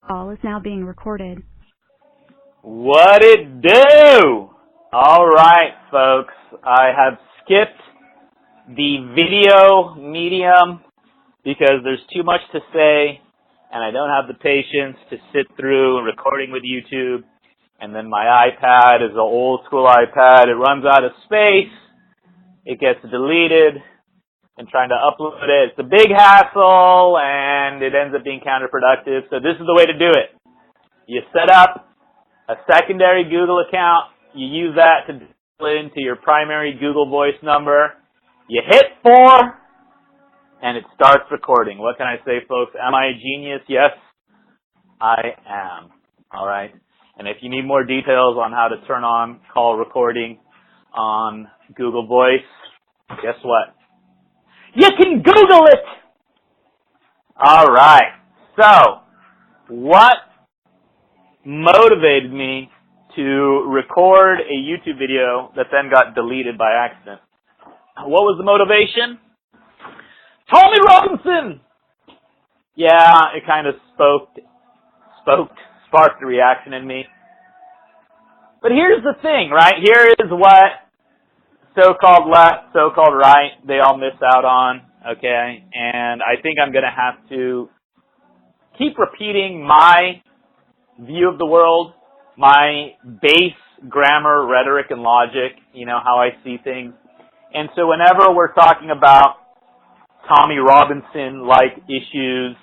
Call is now being recorded. What it do? Alright, folks. I have skipped the video medium because there's too much to say and I don't have the patience to sit through recording with YouTube. And then my iPad is an old school iPad. It runs out of space. It gets deleted. And trying to upload it, it's a big hassle and it ends up being counterproductive. So this is the way to do it. You set up a secondary Google account. You use that to dial into your primary Google Voice number. You hit 4 and it starts recording. What can I say, folks? Am I a genius? Yes, I am. All right. And if you need more details on how to turn on call recording on Google Voice, guess what? You can Google it! All right. So, what motivated me to record a YouTube video that then got deleted by accident? What was the motivation? Tommy Robinson! Yeah, it kind of sparked a reaction in me. But here's the thing, right? Here is what so-called left, so-called right, they all miss out on, okay? And I think I'm going to have to keep repeating my view of the world, my base grammar, rhetoric, and logic, you know, how I see things. And so whenever we're talking about Tommy Robinson-like issues,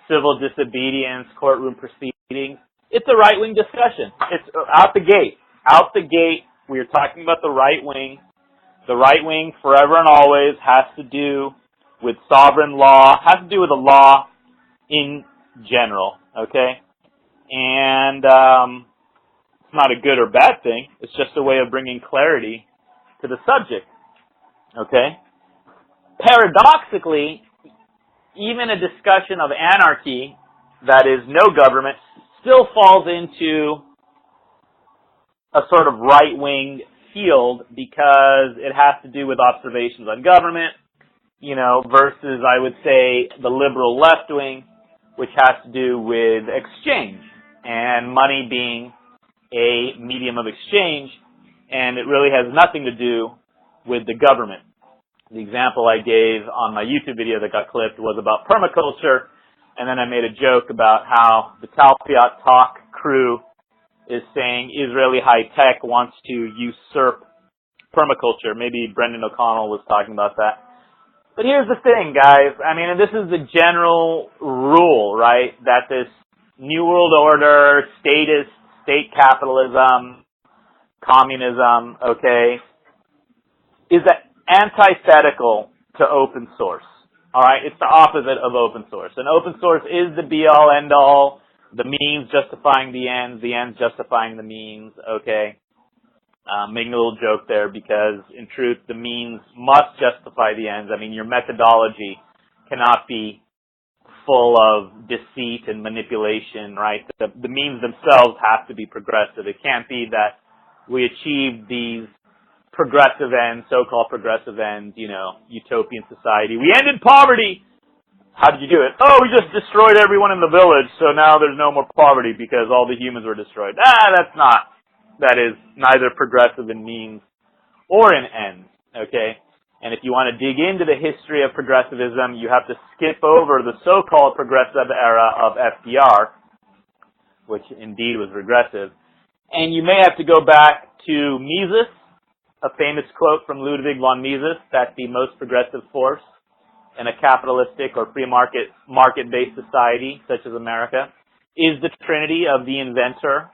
civil disobedience, courtroom proceedings, it's a right-wing discussion. It's out the gate. Out the gate, we are talking about the right wing. The right wing, forever and always, has to do with sovereign law, has to do with the law in general, okay? And it's not a good or bad thing. It's just a way of bringing clarity to the subject, okay? Paradoxically, even a discussion of anarchy, that is no government, still falls into a sort of right-wing field because it has to do with observations on government, you know, versus, I would say, the liberal left wing, which has to do with exchange and money being a medium of exchange, and it really has nothing to do with the government. The example I gave on my YouTube video that got clipped was about permaculture, and then I made a joke about how the Talpiot Talk crew is saying Israeli high-tech wants to usurp permaculture. Maybe Brendan O'Connell was talking about that. But here's the thing, guys. I mean, and this is the general rule, right, that this New World Order, statist, state capitalism, communism, okay, is antithetical to open source. All right? It's the opposite of open source. And open source is the be-all, end-all, the means justifying the ends justifying the means, okay? Making a little joke there because, in truth, the means must justify the ends. I mean, your methodology cannot be full of deceit and manipulation, right? The means themselves have to be progressive. It can't be that we achieve these progressive ends, so-called progressive ends, you know, utopian society. We ended poverty! How did you do it? Oh, we just destroyed everyone in the village, so now there's no more poverty because all the humans were destroyed. That is neither progressive in means or in ends, okay? And if you want to dig into the history of progressivism, you have to skip over the so-called progressive era of FDR, which indeed was regressive. And you may have to go back to Mises, a famous quote from Ludwig von Mises, that the most progressive force in a capitalistic or free market-based society, such as America, is the trinity of the inventor,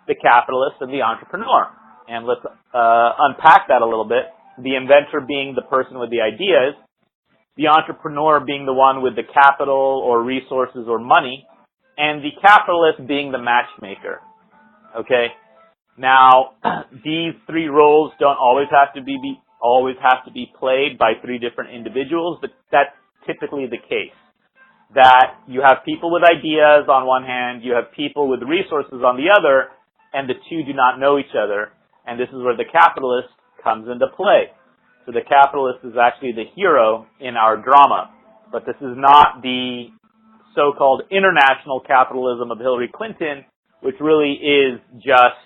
the capitalist, and the entrepreneur. And let's unpack that a little bit. The inventor being the person with the ideas, the entrepreneur being the one with the capital or resources or money, and the capitalist being the matchmaker. Okay? Now, these three roles don't always have to be played by three different individuals, but that's typically the case. That you have people with ideas on one hand, you have people with resources on the other, and the two do not know each other. And this is where the capitalist comes into play. So the capitalist is actually the hero in our drama. But this is not the so-called international capitalism of Hillary Clinton, which really is just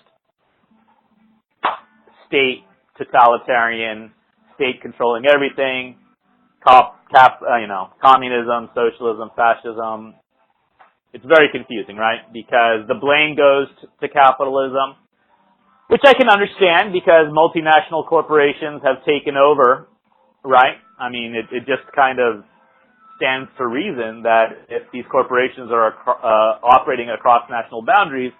state totalitarian, state controlling everything, communism, socialism, fascism. It's very confusing, right? Because the blame goes to capitalism, which I can understand because multinational corporations have taken over, right? I mean, it just kind of stands to reason that if these corporations are operating across national boundaries,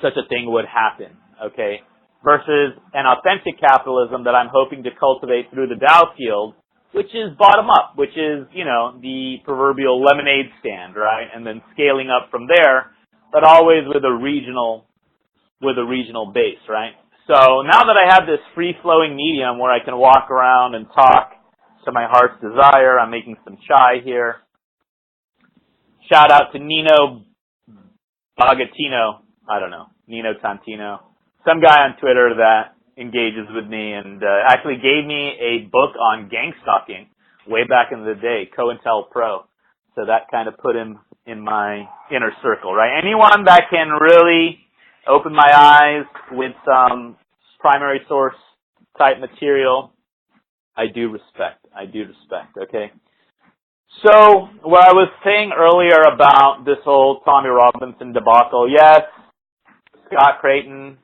such a thing would happen, okay? Versus an authentic capitalism that I'm hoping to cultivate through the Dow field, which is bottom up, which is, the proverbial lemonade stand, right? And then scaling up from there, but always with a regional base, right? So now that I have this free-flowing medium where I can walk around and talk to my heart's desire, I'm making some chai here. Shout out to Nino Bagatino, Nino Tantino, some guy on Twitter that engages with me and actually gave me a book on gang stalking way back in the day, COINTELPRO. So that kind of put him in my inner circle, right? Anyone that can really open my eyes with some primary source type material, I do respect, okay? So, what I was saying earlier about this whole Tommy Robinson debacle, yes, Scott Creighton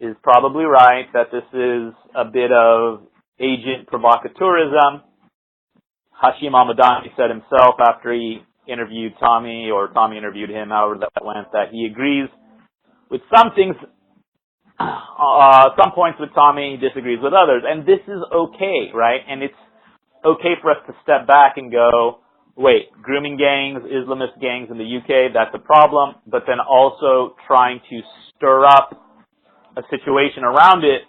is probably right that this is a bit of agent provocateurism. Hashim Ahmadani said himself after he interviewed Tommy, or Tommy interviewed him, however that went, that he agrees with some things, some points with Tommy, he disagrees with others. And this is okay, right? And it's okay for us to step back and go, wait, grooming gangs, Islamist gangs in the UK, that's a problem, but then also trying to stir up a situation around it,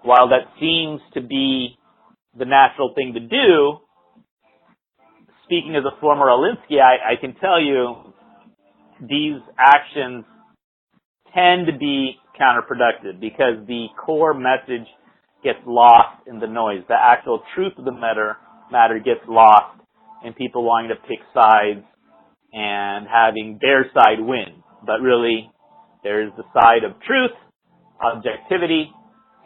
while that seems to be the natural thing to do. Speaking as a former Alinsky, I can tell you these actions tend to be counterproductive because the core message gets lost in the noise. The actual truth of the matter gets lost in people wanting to pick sides and having their side win. But really, there's the side of truth, objectivity,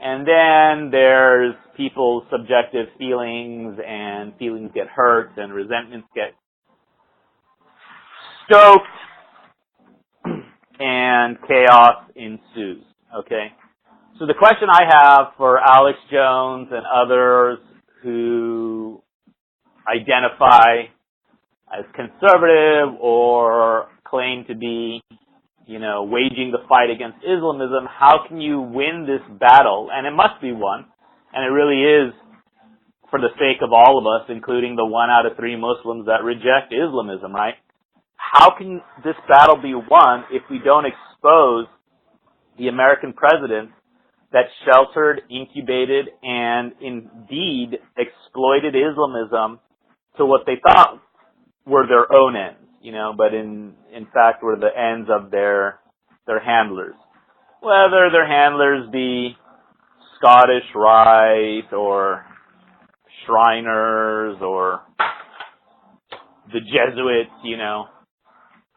and then there's people's subjective feelings, and feelings get hurt, and resentments get stoked, and chaos ensues, okay? So the question I have for Alex Jones and others who identify as conservative or claim to be, waging the fight against Islamism, how can you win this battle? And it must be won, and it really is for the sake of all of us, including the 1 out of 3 Muslims that reject Islamism, right? How can this battle be won if we don't expose the American presidents that sheltered, incubated, and indeed exploited Islamism to what they thought were their own ends, but in fact were the ends of their handlers. Whether their handlers be Scottish Rite or Shriners or the Jesuits,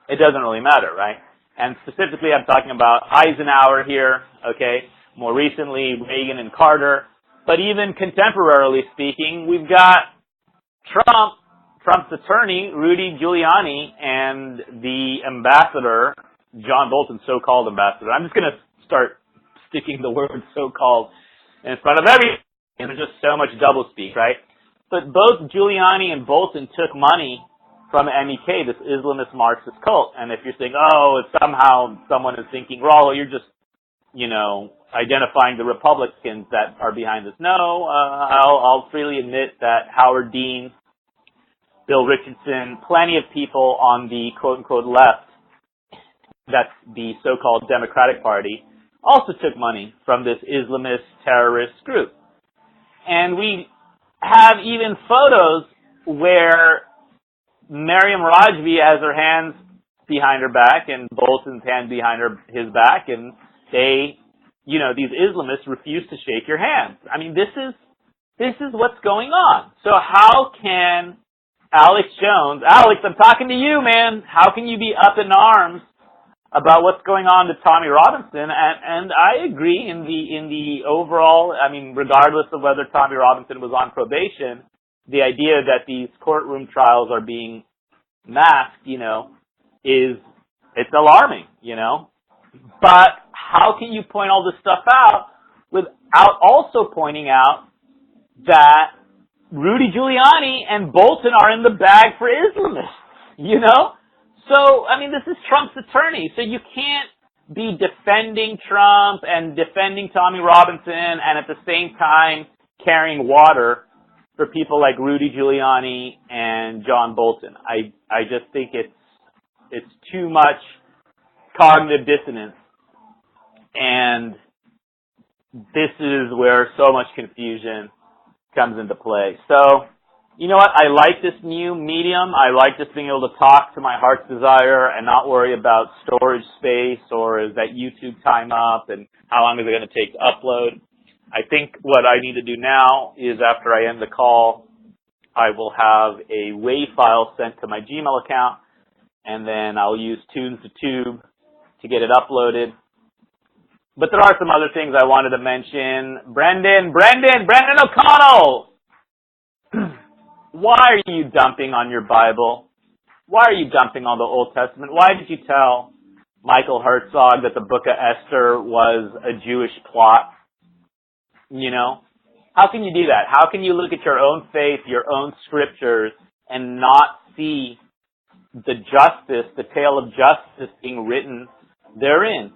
it doesn't really matter, right? And specifically I'm talking about Eisenhower here, okay? More recently, Reagan and Carter. But even contemporarily speaking, we've got Trump's attorney, Rudy Giuliani, and the ambassador, John Bolton's so-called ambassador. I'm just going to start sticking the word so-called in front of everything. There's just so much doublespeak, right? But both Giuliani and Bolton took money from MEK, this Islamist Marxist cult. And if you're saying, if somehow someone is thinking, Rollo, you're just, identifying the Republicans that are behind this. No, I'll freely admit that Howard Dean, Bill Richardson, plenty of people on the quote-unquote left, that's the so-called Democratic Party, also took money from this Islamist terrorist group. And we have even photos where Maryam Rajvi has her hands behind her back and Bolton's hand behind his back, and they, these Islamists refuse to shake your hands. I mean, this is what's going on. So how can Alex Jones. Alex, I'm talking to you, man. How can you be up in arms about what's going on to Tommy Robinson? And I agree in the overall, I mean, regardless of whether Tommy Robinson was on probation, the idea that these courtroom trials are being masked, it's alarming, But how can you point all this stuff out without also pointing out that Rudy Giuliani and Bolton are in the bag for Islamists, So, I mean, this is Trump's attorney, so you can't be defending Trump and defending Tommy Robinson and at the same time carrying water for people like Rudy Giuliani and John Bolton. I just think it's too much cognitive dissonance, and this is where so much confusion comes into play. So, you know what? I like this new medium. I like just being able to talk to my heart's desire and not worry about storage space or is that YouTube time up and how long is it going to take to upload. I think what I need to do now is after I end the call, I will have a WAV file sent to my Gmail account, and then I'll use Tunes to Tube to get it uploaded. But there are some other things I wanted to mention. Brendan O'Connell! Why are you dumping on your Bible? Why are you dumping on the Old Testament? Why did you tell Michael Herzog that the book of Esther was a Jewish plot? How can you do that? How can you look at your own faith, your own scriptures, and not see the justice, the tale of justice being written therein?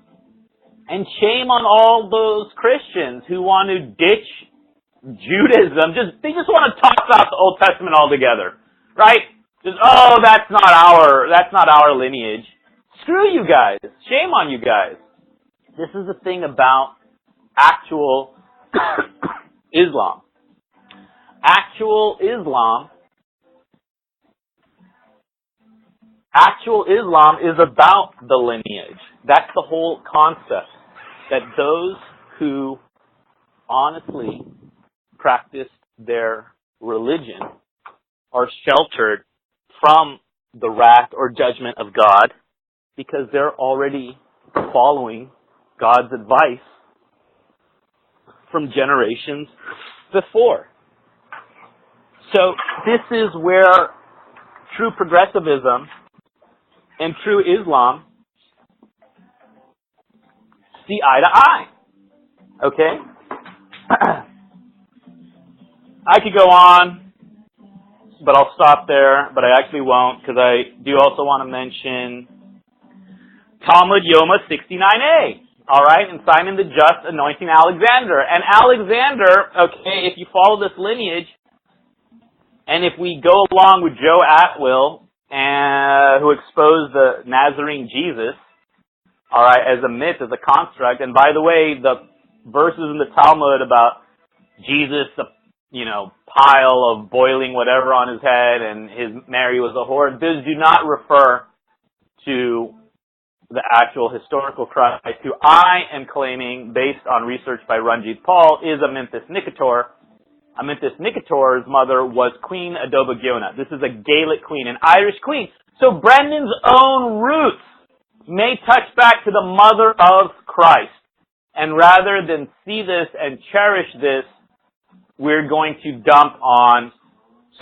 And shame on all those Christians who want to ditch Judaism. They just want to toss out the Old Testament altogether, right? That's not our lineage. Screw you guys. Shame on you guys. This is the thing about actual Islam. Actual Islam is about the lineage. That's the whole concept. That those who honestly practice their religion are sheltered from the wrath or judgment of God because they're already following God's advice from generations before. So this is where true progressivism and true Islam see eye to eye. Okay? I could go on, but I'll stop there, but I actually won't because I do also want to mention Talmud Yoma 69a. All right, and Simon the Just anointing Alexander. And Alexander, okay, if you follow this lineage, and if we go along with Joe Atwill, who exposed the Nazarene Jesus, all right, as a myth, as a construct, and by the way, the verses in the Talmud about Jesus, pile of boiling whatever on his head, and Mary was a whore, those do not refer to the actual historical Christ, who I am claiming, based on research by Ranjit Paul, is Amyntas Nicator. Amyntas Nicator's mother was Queen Adobagiona. This is a Gaelic queen, an Irish queen. So Brendan's own roots may touch back to the mother of Christ. And rather than see this and cherish this, we're going to dump on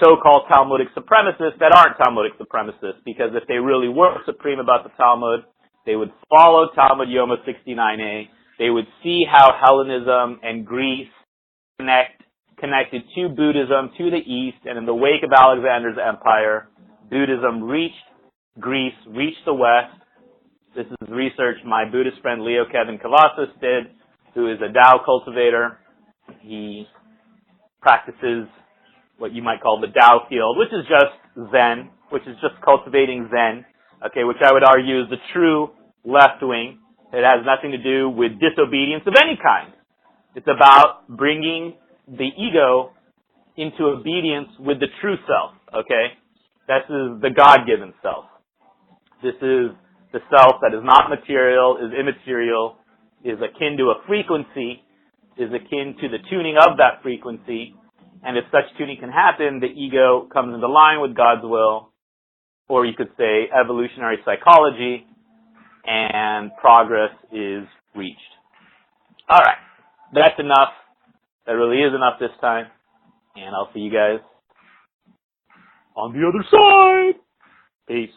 so-called Talmudic supremacists that aren't Talmudic supremacists. Because if they really were supreme about the Talmud, they would follow Talmud Yoma 69a. They would see how Hellenism and Greece connected to Buddhism, to the East, and in the wake of Alexander's empire, Buddhism reached Greece, reached the West. This is research my Buddhist friend Leo Kevin Cavazos did, who is a Tao cultivator. He practices what you might call the Tao field, which is just Zen, which is just cultivating Zen, okay, which I would argue is the true left wing. It has nothing to do with disobedience of any kind. It's about bringing the ego into obedience with the true self, okay? This is the God-given self. This is the self that is not material, is immaterial, is akin to a frequency, is akin to the tuning of that frequency, And if such tuning can happen, the ego comes into line with God's will, or you could say evolutionary psychology, and progress is reached. All right. That's enough. That really is enough this time. And I'll see you guys on the other side. Peace.